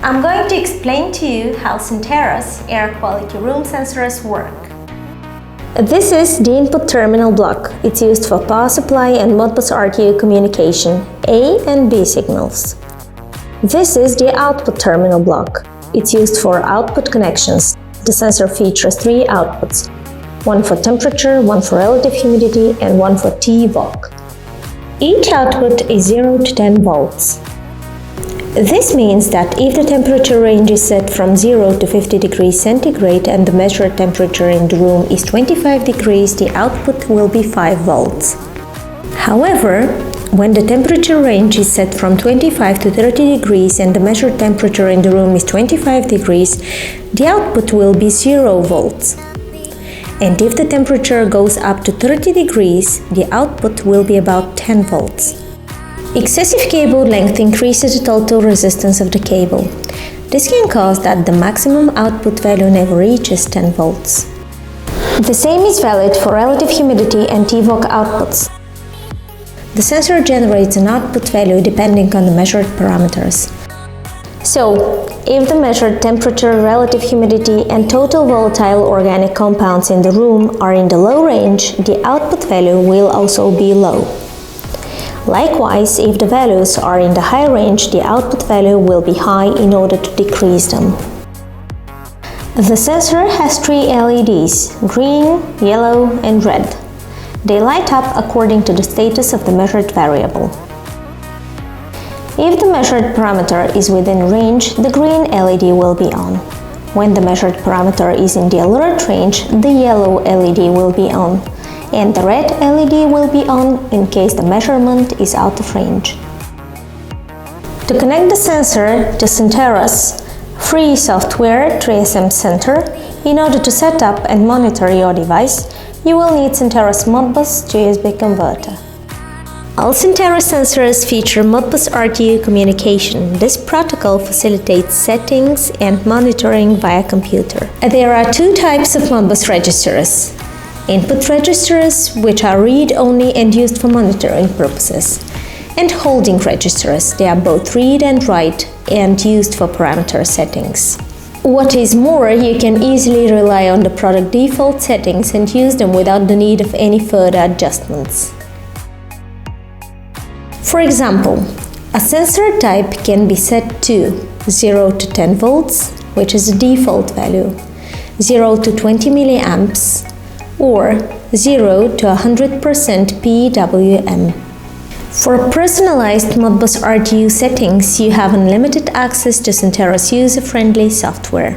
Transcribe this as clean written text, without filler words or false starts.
I'm going to explain to you how Centera's air quality room sensors work. This is the input terminal block. It's used for power supply and Modbus RTU communication, A and B signals. This is the output terminal block. It's used for output connections. The sensor features 3 outputs, one for temperature, one for relative humidity, and one for TVOC. Each output is 0 to 10 volts. This means that if the temperature range is set from 0 to 50 degrees centigrade and the measured temperature in the room is 25 degrees, the output will be 5 volts. However, when the temperature range is set from 25 to 30 degrees and the measured temperature in the room is 25 degrees, the output will be 0 volts. And if the temperature goes up to 30 degrees, the output will be about 10 volts. Excessive cable length increases the total resistance of the cable. This can cause that the maximum output value never reaches 10 volts. The same is valid for relative humidity and TVOC outputs. The sensor generates an output value depending on the measured parameters. So, if the measured temperature, relative humidity, and total volatile organic compounds in the room are in the low range, the output value will also be low. Likewise, if the values are in the high range, the output value will be high in order to decrease them. The sensor has 3 LEDs: green, yellow, and red. They light up according to the status of the measured variable. If the measured parameter is within range, the green LED will be on. When the measured parameter is in the alert range, the yellow LED will be on, and the red LED will be on in case the measurement is out of range. To connect the sensor to Centera's free software TreeSM Center, in order to set up and monitor your device, you will need Centera's Modbus to USB converter. All Centera sensors feature Modbus RTU communication. This protocol facilitates settings and monitoring via computer. There are 2 types of Modbus registers: input registers, which are read-only and used for monitoring purposes, and holding registers. They are both read and write and used for parameter settings. What is more, you can easily rely on the product default settings and use them without the need of any further adjustments. For example, a sensor type can be set to 0 to 10 volts, which is the default value, 0 to 20 milliamps, or 0 to 100% PWM. For personalized Modbus RTU settings, you have unlimited access to Centera's user-friendly software.